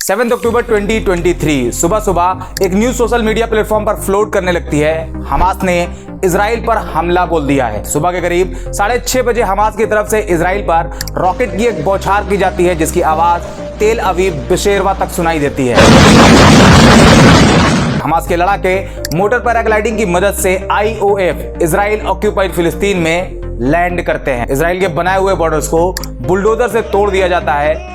7 अक्टूबर 2023 सुबह सुबह एक न्यूज सोशल मीडिया प्लेटफॉर्म पर फ्लोट करने लगती है। हमास ने इजराइल पर हमला बोल दिया है। सुबह के करीब 6:30 बजे हमास की तरफ से इजराइल पर रॉकेट की एक बौछार की जाती है, जिसकी आवाज तेल अवीव बेशेरवा तक सुनाई देती है। हमास के लड़ाके मोटर पैराग्लाइडिंग की मदद से IOF इजराइल ऑक्यूपाइड फिलिस्तीन में लैंड करते हैं। इजराइल के बनाए हुए बॉर्डर्स को बुलडोजर से तोड़ दिया जाता है।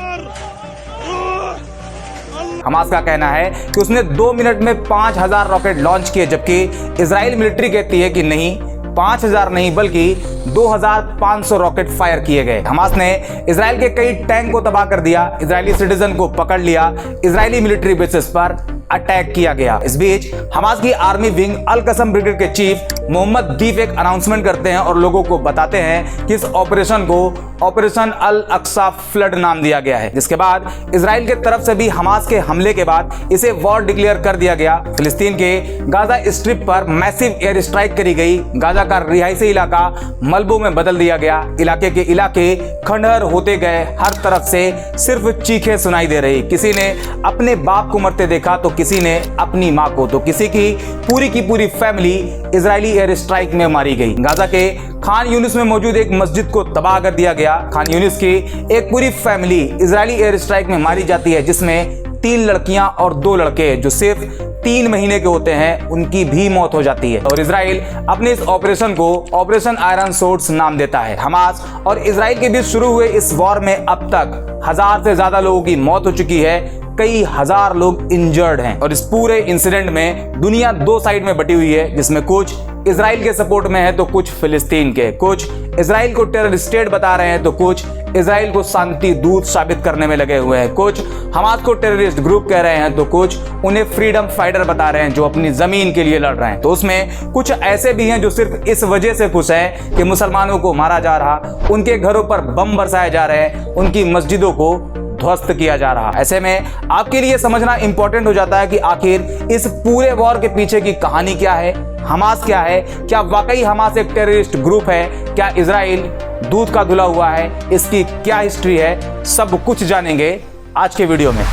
हमास का कहना है कि उसने 2 मिनट में 5000 रॉकेट लॉन्च किए, जबकि इजराइल मिलिट्री कहती है कि नहीं, 5000 नहीं बल्कि 2500 रॉकेट फायर किए गए। हमास ने इजराइल के कई टैंक को तबाह कर दिया, इजरायली सिटीजन को पकड़ लिया, इजरायली मिलिट्री बेसिस पर अटैक किया गया। इस बीच हमास की आर्मी विंग अल कसम ब्रिगेड के चीफ मोहम्मद दीफ एक अनाउंसमेंट करते हैं और लोगों को बताते हैं कि इस ऑपरेशन को ऑपरेशन अल अक्सा फ्लड नाम दिया गया है। जिसके बाद इजराइल के तरफ से भी हमास के हमले के बाद इसे वॉर डिक्लेयर कर दिया गया। फिलिस्तीन के गाजा स्ट्रिप पर मैसिव एयर स्ट्राइक करी गई। गाजा का रिहायशी इलाका मलबों में बदल दिया गया। इलाके के इलाके खंडहर होते गए। हर तरफ से सिर्फ चीखें सुनाई दे रही। किसी ने अपने बाप को मरते देखा तो किसी ने अपनी मां को, तो किसी की पूरी फैमिली इजरायली एयर स्ट्राइक में मारी गई। गाजा के खान यूनिस में मौजूद एक मस्जिद को तबाह कर दिया गया। खान यूनिस की एक पूरी फैमिली इजरायली एयर स्ट्राइक में मारी जाती है, जिसमें 3 लड़कियां और 2 लड़के जो सिर्फ 3 महीने के होते हैं, उनकी भी मौत हो जाती है। और इजराइल अपने इस ऑपरेशन को ऑपरेशन आयरन सोर्ड्स नाम देता है। हमास और इजराइल के बीच शुरू हुए इस वॉर में अब तक 1000 से ज्यादा लोगों की मौत हो चुकी है, कई हजार लोग इंजर्ड हैं। और इस पूरे इंसिडेंट में दुनिया 2 साइड में बटी हुई है, जिसमें कुछ इजराइल के सपोर्ट में है तो कुछ फिलिस्तीन के। कुछ इजराइल को टेरर स्टेट बता रहे हैं तो कुछ इजराइल को शांति दूत साबित करने में लगे हुए हैं। कुछ हमास को टेररिस्ट ग्रुप कह रहे हैं तो कुछ उन्हें फ्रीडम फाइटर बता रहे हैं जो अपनी जमीन के लिए लड़ रहे हैं। तो उसमें कुछ ऐसे भी हैं जो सिर्फ इस वजह से खुश हैं कि मुसलमानों को मारा जा रहा, उनके घरों पर बम बरसाए जा रहे हैं, उनकी मस्जिदों को ध्वस्त किया जा रहा। ऐसे में आपके लिए समझना इंपॉर्टेंट हो जाता है कि आखिर इस पूरे वॉर के पीछे की कहानी क्या है, हमास क्या है, क्या वाकई हमास एक टेररिस्ट ग्रुप है, क्या इजराइल दूध का धुला हुआ है, इसकी क्या हिस्ट्री है, सब कुछ जानेंगे आज के वीडियो में।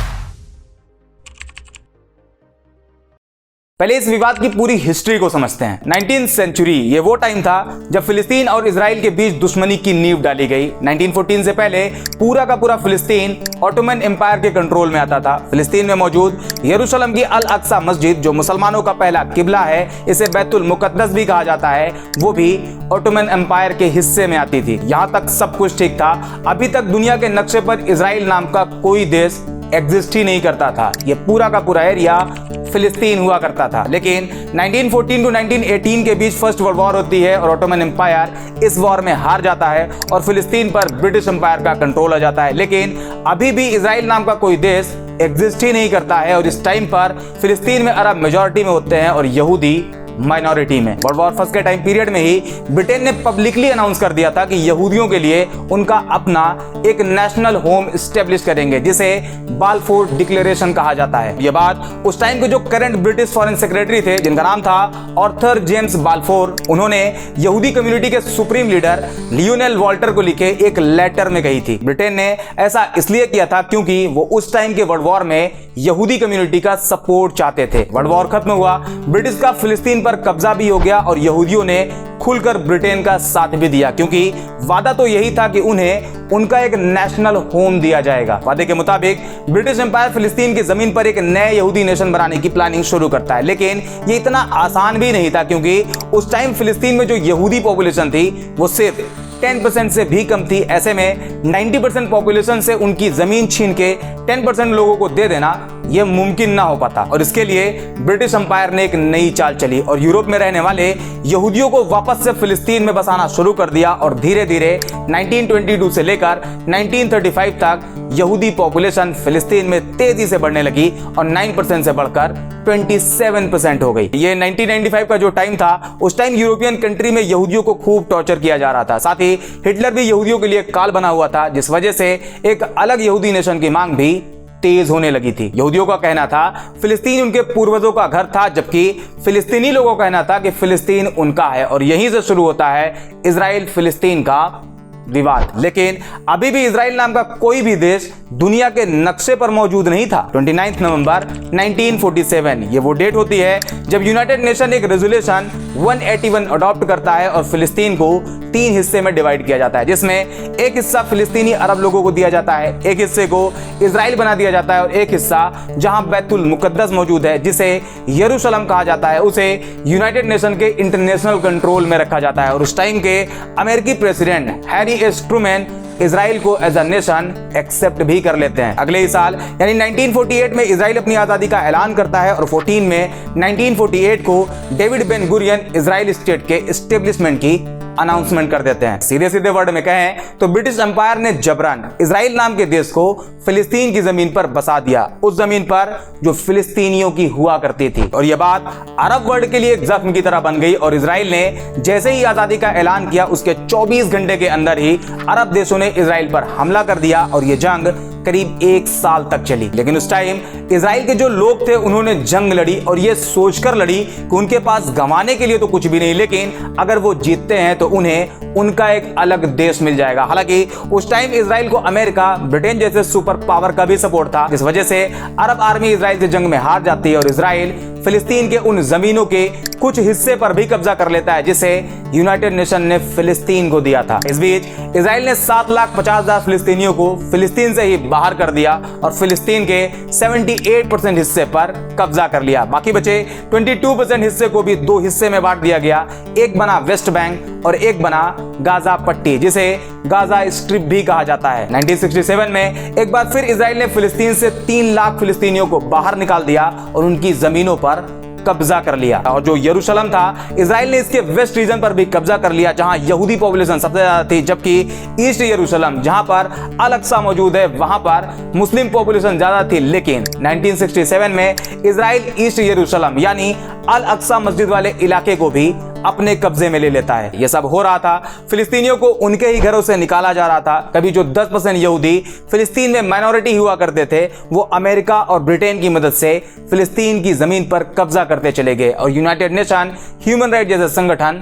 पहले इस विवाद की पूरी हिस्ट्री को समझते हैं। 19th सेंचुरी ये वो टाइम था जब फिलिस्तीन और इजराइल के बीच दुश्मनी की नींव डाली गई। 1914 से पहले पूरा का पूरा फिलिस्तीन ऑटोमन एम्पायर के कंट्रोल में आता था। फिलिस्तीन में मौजूद यरूशलेम की अल अक्सा मस्जिद, जो मुसलमानों का पहला किबला है, इसे बैतुल मुकद्दस भी कहा जाता है, वो भी ऑटोमन एम्पायर के हिस्से में आती थी। यहाँ तक सब कुछ ठीक था। अभी तक दुनिया के नक्शे पर इजराइल नाम का कोई देश एग्जिस्ट ही नहीं करता था। ये पूरा का पूरा एरिया फिलिस्तीन हुआ करता था। लेकिन 1914 टू 1918 के बीच फर्स्ट वर्ल्ड वॉर होती है और ऑटोमन एम्पायर इस वॉर में हार जाता है और फिलिस्तीन पर ब्रिटिश एम्पायर का कंट्रोल आ जाता है। लेकिन अभी भी इजराइल नाम का कोई देश एग्जिस्ट ही नहीं करता है और इस टाइम पर फिलिस्तीन में अरब मेजॉरिटी में होते हैं और यहूदी माइनॉरिटी में। वर्ल्ड वॉर फर्स्ट के टाइम पीरियड में ही ब्रिटेन ने पब्लिकली अनाउंस कर दिया था कि यहूदियों के लिए उनका अपना एक नेशनल होम स्टेब्लिश करेंगे, जिसे बालफोर डिक्लेरेशन कहा जाता है। यह बात उस टाइम के जो करंट ब्रिटिश फॉरेन सेक्रेटरी थे, जिनका नाम था आर्थर जेम्स बालफोर, उन्होंने यहूदी कम्युनिटी के सुप्रीम लीडर लियोनेल वॉल्टर को लिखे एक लेटर में कही थी। ब्रिटेन ने ऐसा इसलिए किया था क्योंकि वो उस टाइम के वर्ल्ड वॉर में यहूदी कम्युनिटी का सपोर्ट चाहते थे। वर्ल्ड वॉर खत्म हुआ, ब्रिटिश का फिलिस्तीन पर कब्जा भी हो गया और यहूदियों ने खुलकर ब्रिटेन का साथ भी दिया, क्योंकि वादा तो यही था कि उन्हें उनका एक नेशनल होम दिया जाएगा। वादे के मुताबिक ब्रिटिश एम्पायर फिलिस्तीन की जमीन पर एक नए यहूदी नेशन बनाने की प्लानिंग शुरू करता है। लेकिन ये इतना आसान भी नहीं था, क्योंकि उस टाइम फिलिस्तीन में जो यहूदी पॉपुलेशन थी वो सिर्फ 10% से भी कम थी। ऐसे में 90% पॉपुलेशन से उनकी जमीन छीन के 10% लोगों को दे देना यह मुमकिन ना हो पाता। और इसके लिए ब्रिटिश एम्पायर ने एक नई चाल चली और यूरोप में रहने वाले यहूदियों को वापस से फिलिस्तीन में बसाना शुरू कर दिया। और धीरे धीरे 1922 से लेकर 1935 तक यहूदी पॉपुलेशन फिलिस्तीन में तेजी से बढ़ने लगी और 9% से बढ़कर 27% हो गई। ये 1995 का जो टाइम था, उस टाइम यूरोपियन कंट्री में यहूदियों को खूब टॉर्चर किया जा रहा था। साथ ही हिटलर भी यहूदियों के लिए काल बना हुआ था, जिस वजह से एक अलग यहूदी नेशन की मांग भी तेज होने लगी थी। यहूदियों का कहना था फिलिस्तीन उनके पूर्वजों का घर था, जबकि फिलिस्तीनी लोगों का कहना था कि फिलिस्तीन उनका है। और यहीं से शुरू होता है इजराइल फिलिस्तीन का विवाद। लेकिन अभी भी इजराइल नाम का कोई भी देश दुनिया के नक्शे पर मौजूद नहीं था। 29 नवंबर 1947 ये वो डेट होती है जब यूनाइटेड नेशन एक रेजोल्यूशन 181 अडॉप्ट करता है और फिलिस्तीन को 3 हिस्से में डिवाइड किया जाता है, जिसमें एक हिस्सा फिलिस्तीनी अरब लोगों को दिया जाता है, एक हिस्से को इजराइल बना दिया जाता है और एक हिस्सा जहां बैतुल मुकद्दस मौजूद है जिसे यरूशलेम कहा जाता है उसे यूनाइटेड नेशन के इंटरनेशनल कंट्रोल में रखा जाता है। और उस टाइम के अमेरिकी president Harry S Trueman Israel को एज अ नेशन एक्सेप्ट भी कर लेते हैं। अगले ही साल यानी 1948 में इजराइल अपनी आजादी का ऐलान करता है और 1948 को David Ben Gurion Israel state के एस्टेब्लिशमेंट की अनाउंसमेंट कर देते हैं। सीधे सीधे वर्ड में कहें तो ब्रिटिश एम्पायर ने जबरन इजराइल नाम के देश को फिलिस्तीन की जमीन पर बसा दिया, उस जमीन पर जो फिलिस्तीनियों की हुआ करती थी। और यह बात अरब वर्ल्ड के लिए एक जख्म की तरह बन गई और इजराइल ने जैसे ही आजादी का ऐलान किया उसके 24 घंटे के अंदर ही अरब देशों ने इजराइल पर हमला कर दिया और यह जंग करीब 1 साल तक चली। लेकिन उस टाइम इजराइल के जो लोग थे उन्होंने जंग लड़ी और ये सोचकर लड़ी कि उनके पास गंवाने के लिए तो कुछ भी नहीं, लेकिन अगर वो जीतते हैं तो उन्हें उनका एक अलग देश मिल जाएगा। हालांकि उस टाइम इजराइल को अमेरिका, ब्रिटेन जैसे सुपर पावर का भी सपोर्ट था, जिस वजह से अरब आर्मी इजराइल से जंग में हार जाती है और इजराइल फिलिस्तीन के उन जमीनों के कुछ हिस्से पर भी कब्जा कर लेता है जिसे यूनाइटेड नेशन ने फिलिस्तीन को दिया था। इस बीच इजराइल ने 7,50,000 फिलिस्तीनियों को फिलिस्तीन से ही बाहर कर दिया और फिलिस्तीन के 78% हिस्से पर कब्जा कर लिया। बाकी बचे 22% हिस्से को भी 2 हिस्से में बांट दिया गया, एक बना वेस्ट बैंक और एक बना गाजा पट्टी जिसे गाजा स्ट्रिप भी कहा जाता है। 1967 में एक बार फिर इजराइल ने फिलिस्तीन से 3 लाख फिलिस्तीनियों को बाहर निकाल दिया और उनकी जमीनों पर कब्जा कर लिया। और जो यरूशलेम था इजराइल ने इसके वेस्ट रीजन पर भी कब्जा कर लिया जहां यहूदी पॉपुलेशन सबसे ज्यादा थी, जबकि ईस्ट यरूशलेम जहां पर अल अक्सा मौजूद है वहां पर मुस्लिम पॉपुलेशन ज्यादा थी। लेकिन 1967 में इजराइल ईस्ट यरूशलेम यानी अल अक्सा मस्जिद वाले इलाके को भी अपने कब्जे में ले लेता है। यह सब हो रहा था, फिलिस्तीनियों को उनके ही घरों से निकाला जा रहा था। कभी जो 10% यहूदी फिलिस्तीन में माइनॉरिटी हुआ करते थे वो अमेरिका और ब्रिटेन की मदद से फिलिस्तीन की जमीन पर कब्जा करते चले गए और यूनाइटेड नेशन, ह्यूमन राइट जैसे संगठन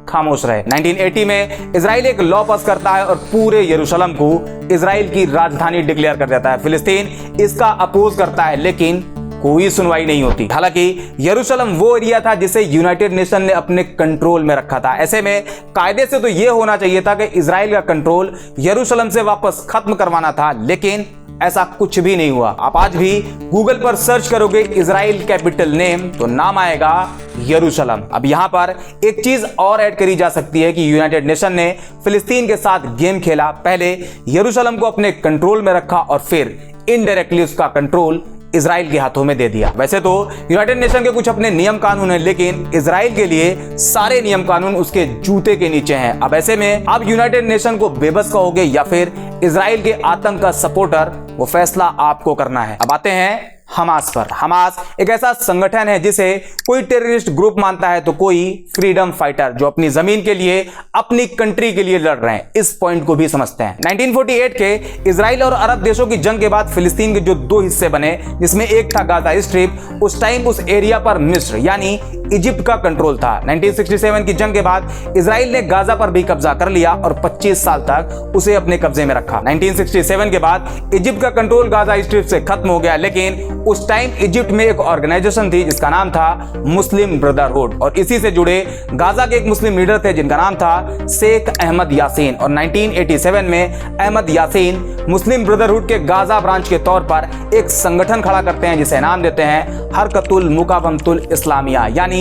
खामोश रहे। 1980 में इजराइल एक लॉ पास करता है और पूरे यरूशलेम को इजराइल की राजधानी डिक्लेयर कर देता है। फिलिस्तीन इसका अपोज करता है लेकिन कोई सुनवाई नहीं होती। हालांकि यरूशलेम वो एरिया था जिसे यूनाइटेड नेशन ने अपने कंट्रोल में रखा था। ऐसे में कायदे से तो यह होना चाहिए था कि इजराइल का कंट्रोल यरूशलेम से वापस खत्म करवाना था, लेकिन ऐसा कुछ भी नहीं हुआ। आप आज भी गूगल पर सर्च करोगे इजराइल कैपिटल नेम तो नाम आएगा यरूशलेम। अब यहां पर एक चीज और ऐड करी जा सकती है कि यूनाइटेड नेशन ने फिलिस्तीन के साथ गेम खेला, पहले यरूशलेम को अपने कंट्रोल में रखा और फिर इनडायरेक्टली उसका कंट्रोल इजराइल के हाथों में दे दिया। वैसे तो यूनाइटेड नेशन के कुछ अपने नियम कानून हैं, लेकिन इजराइल के लिए सारे नियम कानून उसके जूते के नीचे हैं। अब ऐसे में अब यूनाइटेड नेशन को बेबस कहोगे या फिर इजराइल के आतंक का सपोर्टर, वो फैसला आपको करना है। अब आते हैं हमास पर। हमास एक ऐसा संगठन है जिसे कोई टेररिस्ट ग्रुप मानता है तो कोई फ्रीडम फाइटर जो अपनी जमीन के लिए, अपनी कंट्री के लिए लड़ रहे हैं। इस पॉइंट को भी समझते हैं। 1948 के इजराइल और अरब देशों की जंग के बाद फिलिस्तीन के जो 2 हिस्से बने जिसमें एक था गाजा स्ट्रिप, उस टाइम उस एरिया पर मिस्र यानी इजिप्ट का कंट्रोल था। 1967 की जंग के बाद इजराइल ने गाजा पर भी कब्जा कर लिया और 25 साल तक उसे अपने कब्जे में रखा। 1967 के बाद इजिप्ट का कंट्रोल गाजा स्ट्रिप से खत्म हो गया, लेकिन उस टाइम इजिप्ट में एक ऑर्गेनाइजेशन थी जिसका नाम था मुस्लिम ब्रदरहुड और इसी से जुड़े गाजा के एक मुस्लिम लीडर थे जिनका नाम था शेख अहमद यासीन। और 1987 में अहमद यासीन मुस्लिम ब्रदरहुड के गाजा ब्रांच के तौर पर एक संगठन खड़ा करते हैं जिसे नाम देते हैं हरकतुल मुकावमतुल इस्लामिया यानी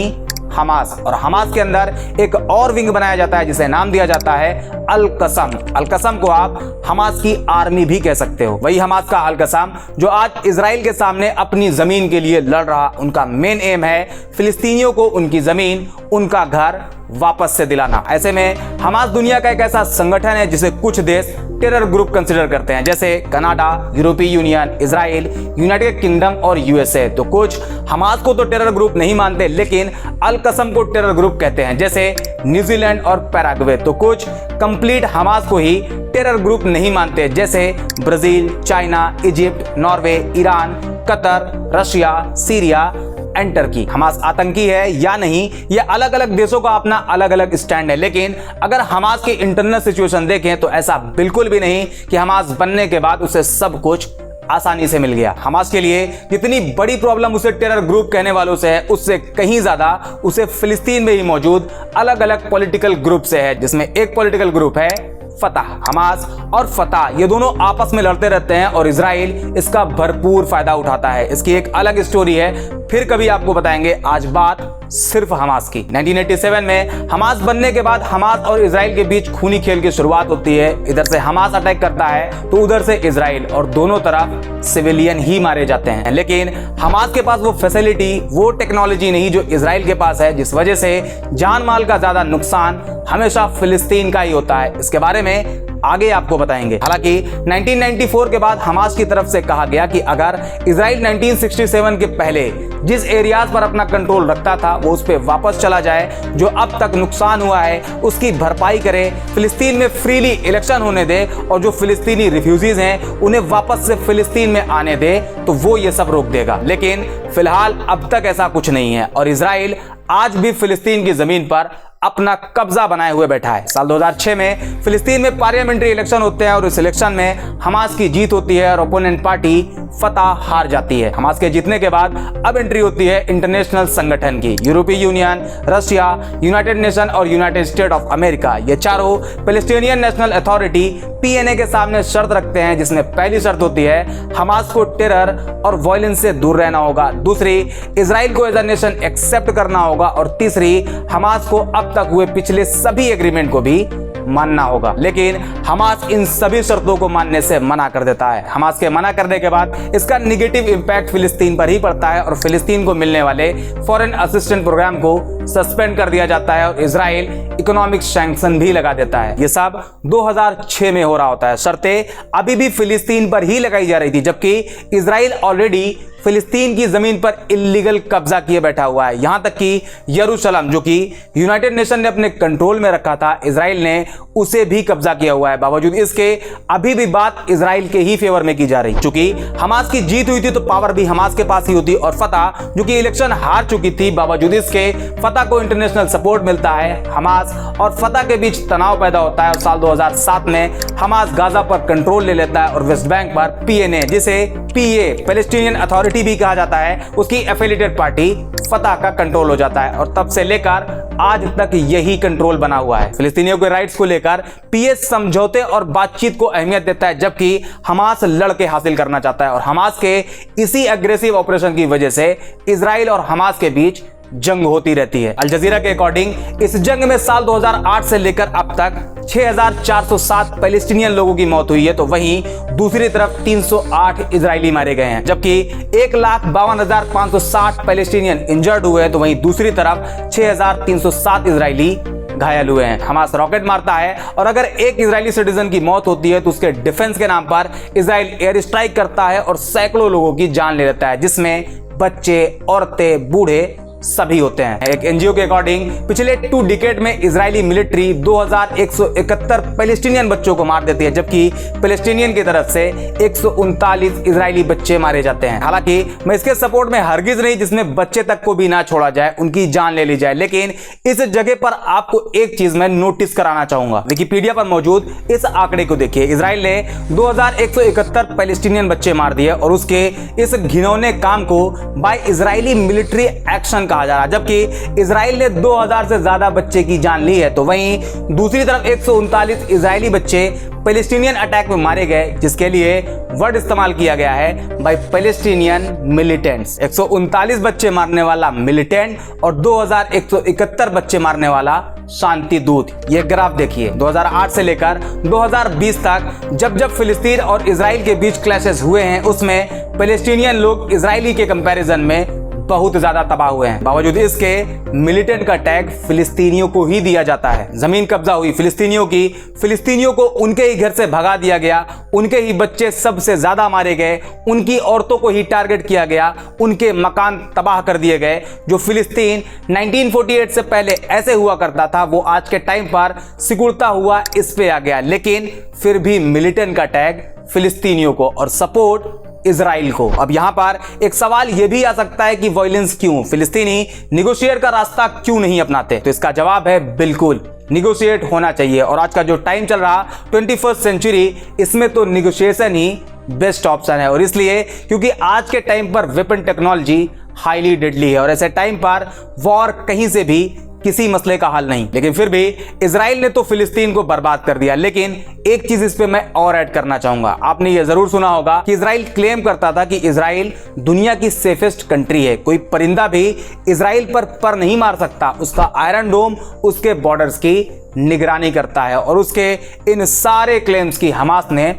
हमास। और हमास के अंदर एक और विंग बनाया जाता है जिसे नाम दिया जाता है अल कसम। अल कसम को आप हमास की आर्मी भी कह सकते हो। वही हमास का अल कसम जो आज इजराइल के सामने अपनी जमीन के लिए लड़ रहा, उनका मेन एम है फिलिस्तीनियों को उनकी जमीन, उनका घर वापस से दिलाना। ऐसे में हमास दुनिया का एक ऐसा संगठन है जिसे कुछ देश टेरर ग्रुप कंसीडर करते हैं, जैसे कनाडा, यूरोपीय यूनियन, इजराइल, यूनाइटेड किंगडम और यूएसए। तो कुछ हमास को तो टेरर ग्रुप नहीं मानते लेकिन अल कसम को टेरर ग्रुप कहते हैं, जैसे न्यूजीलैंड और पैराग्वे। तो कुछ कंप्लीट हमास को ही टेरर ग्रुप नहीं मानते, जैसे Brazil, China, Egypt, Norway, Iran, Qatar, Russia, Syria, enter की। हमास आतंकी है या नहीं, ये अलग अलग देशों का अपना अलग अलग स्टैंड है, लेकिन अगर हमास की इंटरनल सिचुएशन देखें तो ऐसा बिल्कुल भी नहीं कि हमास बनने के बाद उसे सब कुछ आसानी से मिल गया। हमास के लिए जितनी बड़ी प्रॉब्लम उसे टेरर ग्रुप कहने वालों से है, उससे कहीं ज्यादा उसे फिलिस्तीन में ही मौजूद अलग अलग पॉलिटिकल ग्रुप से है, जिसमें एक पॉलिटिकल ग्रुप है फतह। हमास और फतह ये दोनों आपस में लड़ते रहते हैं और इजराइल इसका भरपूर फायदा उठाता है। इसकी एक अलग स्टोरी है, फिर कभी आपको बताएंगे। आज बात सिर्फ हमास की। 1987 में हमास बनने के बाद हमास और इजराइल के बीच खूनी खेल की शुरुआत होती है। इधर से हमास अटैक करता है तो उधर से इजराइल, और दोनों तरफ सिविलियन ही मारे जाते हैं। लेकिन हमास के पास वो फैसिलिटी, वो टेक्नोलॉजी नहीं जो इजराइल के पास है, जिस वजह से जान माल का ज्यादा नुकसान हमेशा फिलिस्तीन का ही होता है। इसके बारे में आगे आपको बताएंगे। हालांकि 1994 के बाद हमास की तरफ से कहा गया कि अगर इजराइल 1967 के पहले जिस एरियाज पर अपना कंट्रोल रखता था वो उस पर वापस चला जाए, जो अब तक नुकसान हुआ है उसकी भरपाई करे, फिलिस्तीन में फ्रीली इलेक्शन होने दे और जो फिलिस्तीनी रिफ्यूजीज हैं उन्हें वापस से फिलिस्तीन में आने दे, तो वो ये सब रोक देगा। लेकिन फिलहाल अब तक ऐसा कुछ नहीं है और इजराइल आज भी फिलिस्तीन की जमीन पर अपना कब्जा बनाए हुए बैठा है। साल 2006 में फिलिस्तीन में पार्लियामेंट्री इलेक्शन होते हैं और इस इलेक्शन में हमास की जीत होती है और ओपोनेंट पार्टी फतह हार जाती है। हमास के जीतने के बाद अब एंट्री होती है इंटरनेशनल संगठन की। यूरोपीय यूनियन, रशिया, यूनाइटेड नेशन और यूनाइटेड स्टेट ऑफ अमेरिका, ये चारों पैलेस्टीनियन नेशनल अथॉरिटी PNA के सामने शर्त रखते हैं, जिसमें पहली शर्त होती है हमास को टेरर और वायलेंस से दूर रहना होगा, दूसरी इजराइल को एज अ नेशन एक्सेप्ट करना होगा और तीसरी हमास को अब तक हुए पिछले सभी एग्रीमेंट को भी मानना होगा। लेकिन हमास इन सभी शर्तों को मानने से मना कर देता है। हमास के मना करने के बाद इसका निगेटिव इंपैक्ट फिलिस्तीन पर ही पड़ता है और फिलिस्तीन को मिलने वाले फॉरेन असिस्टेंट प्रोग्राम को सस्पेंड कर दिया जाता है और इजराइल इकोनॉमिक सैंक्शन भी लगा देता है। ये सब 2006 में हो रहा होता है। शर्तें अभी भी फिलिस्तीन पर ही लगाई जा रही थी, जबकि इजराइल ऑलरेडी फिलिस्तीन की जमीन पर इल्लीगल कब्जा किए बैठा हुआ है। यहां तक कि यरूशलेम, जो कि यूनाइटेड नेशन ने अपने कंट्रोल में रखा था, इजराइल ने उसे भी कब्जा किया हुआ है। बावजूद इसके अभी भी बात इजराइल के ही फेवर में की जा रही। चूंकि हमास की जीत हुई थी तो पावर भी हमास के पास ही होती और फतह, जो कि इलेक्शन हार चुकी थी, बावजूद इसके फतह को इंटरनेशनल सपोर्ट मिलता है। हमास और फतह के बीच तनाव पैदा होता है और साल 2007 में हमास गाजा पर कंट्रोल ले लेता है और वेस्ट बैंक पर PNA, जिसे PA पैलेस्टीनियन अथॉरिटी भी कहा जाता है, उसकी एफिलिएटेड पार्टी फतह का कंट्रोल हो जाता है और तब से लेकर आज तक यही कंट्रोल बना हुआ है। फिलिस्तीनियों के राइट्स को लेकर PA समझौते और बातचीत को अहमियत देता है, जबकि हमास लड़के हासिल करना चाहता है और हमास के इसी एग्रेसिव ऑपरेशन की वजह से इजराइल और हमास के बीच जंग होती रहती है। अल जजीरा के अकॉर्डिंग इस जंग में साल 2008 से लेकर अब तक 6407 पैलेस्टीनियन लोगों की मौत हुई है, तो वहीं दूसरी तरफ 308 इजरायली मारे गए हैं, जबकि 1,52,560 पैलेस्टीनियन इंजर्ड हुए हैं, तो वहीं दूसरी तरफ 6307 इजरायली घायल हुए हैं। हमास रॉकेट मारता है और अगर एक इजरायली सिटीजन की मौत होती है तो उसके डिफेंस के नाम पर इजराइल एयर स्ट्राइक करता है और सैकड़ों लोगों की जान ले लेता है, जिसमें बच्चे, औरतें, बूढ़े सभी होते हैं। एक NGO के अकॉर्डिंग पिछले 2 डिकेड में इजरायली मिलिट्री 2171 पैलेस्टीनियन बच्चों को मार देती है, जबकि पैलेस्टीनियन की तरफ से 139 इजरायली बच्चे मारे जाते हैं। हालांकि मैं इसके सपोर्ट में हरगिज नहीं जिसमें बच्चे तक को भी ना छोड़ा जाए, उनकी जान ले ली जाए, लेकिन इस जगह पर आपको एक चीज मैं नोटिस कराना चाहूंगा। विकिपीडिया पर मौजूद इस आंकड़े को देखिए। इजराइल ने 2171 पैलेस्टीनियन बच्चे मार दिए और उसके इस घिनौने काम को बाय इजरायली मिलिट्री एक्शन कहा जा रहा, जबकि इजराइल ने 2000 से ज्यादा बच्चे की जान ली है, तो वहीं दूसरी तरफ 139 इजरायली बच्चे पैलेस्टीनियन अटैक में मारे गए, जिसके लिए वर्ड इस्तेमाल किया गया है बाय पैलेस्टीनियन मिलिटेंट्स। 139 बच्चे मारने वाला मिलिटेंट और 2171 बच्चे मारने वाला शांति दूत। ये ग्राफ देखिए, 2008 से लेकर 2020 तक जब जब फिलिस्तीन और इजराइल के बीच क्लैशेस हुए हैं, उसमें पैलेस्टीनियन लोग इजरायली के कंपैरिजन में बहुत ज्यादा तबाह हुए हैं। बावजूद इसके मिलिटेंट का टैग फिलिस्तीनियों को ही दिया जाता है। जमीन कब्जा हुई फिलिस्तीनियों की, फिलिस्तीनियों को उनके ही घर से भगा दिया गया, उनके ही बच्चे सबसे ज्यादा मारे गए, उनकी औरतों को ही टारगेट किया गया, उनके मकान तबाह कर दिए गए। जो फिलिस्तीन 1948 से पहले ऐसे हुआ करता था वो आज के टाइम पर सिकुड़ता हुआ इस पे आ गया, लेकिन फिर भी मिलिटेंट का टैग फिलिस्तीनियों को और सपोर्ट इजराइल को। अब यहां पर एक सवाल यह भी आ सकता है कि वायलेंस क्यों, फिलिस्तीनी निगोशिएट का रास्ता क्यों नहीं अपनाते? तो इसका जवाब है बिल्कुल निगोशिएट होना चाहिए। और आज का जो टाइम चल रहा 21st सेंचुरी, इसमें तो निगोशिएशन ही बेस्ट ऑप्शन है। और इसलिए क्योंकि आज के टाइम पर वेपन टेक्नोलॉजी हाईली डेडली है और ऐसे टाइम पर वॉर कहीं से भी किसी मसले का हल नहीं। लेकिन फिर भी इजराइल ने तो फिलिस्तीन को बर्बाद कर दिया। लेकिन एक चीज इस पे मैं और ऐड करना चाहूंगा। आपने ये जरूर सुना होगा कि इजराइल क्लेम करता था कि इजराइल दुनिया की सेफेस्ट कंट्री है, कोई परिंदा भी इजराइल पर नहीं मार सकता, उसका आयरन डोम उसके बॉर्डर्स की निगरानी करता है। और उसके इन सारे क्लेम्स की हमास ने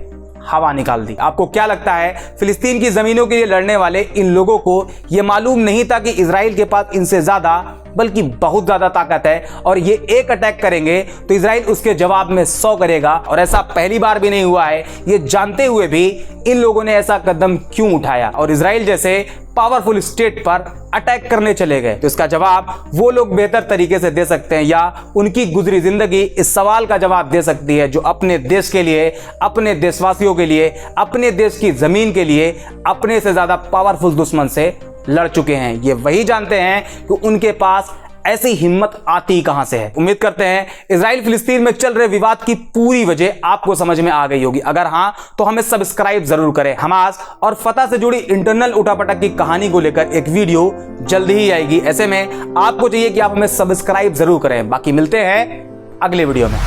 हवा निकाल दी। आपको क्या लगता है, फिलिस्तीन की जमीनों के लिए लड़ने वाले इन लोगों को यह मालूम नहीं था कि इजराइल के पास इनसे ज्यादा बल्कि बहुत ज्यादा ताकत है और ये एक अटैक करेंगे तो इजराइल उसके जवाब में 100 करेगा? और ऐसा पहली बार भी नहीं हुआ है। ये जानते हुए भी इन लोगों ने ऐसा कदम क्यों उठाया और इजराइल जैसे पावरफुल स्टेट पर अटैक करने चले गए? तो इसका जवाब वो लोग बेहतर तरीके से दे सकते हैं या उनकी गुजरी जिंदगी इस सवाल का जवाब दे सकती है, जो अपने देश के लिए, अपने देशवासियों के लिए, अपने देश की जमीन के लिए अपने से ज्यादा पावरफुल दुश्मन से लड़ चुके हैं। ये वही जानते हैं कि उनके पास ऐसी हिम्मत आती कहां से है। उम्मीद करते हैं इजराइल फिलिस्तीन में चल रहे विवाद की पूरी वजह आपको समझ में आ गई होगी। अगर हां तो हमें सब्सक्राइब जरूर करें। हमास और फतह से जुड़ी इंटरनल उठापटक की कहानी को लेकर एक वीडियो जल्दी ही आएगी। ऐसे में आपको चाहिए कि आप हमें सब्सक्राइब जरूर करें। बाकी मिलते हैं अगले वीडियो में।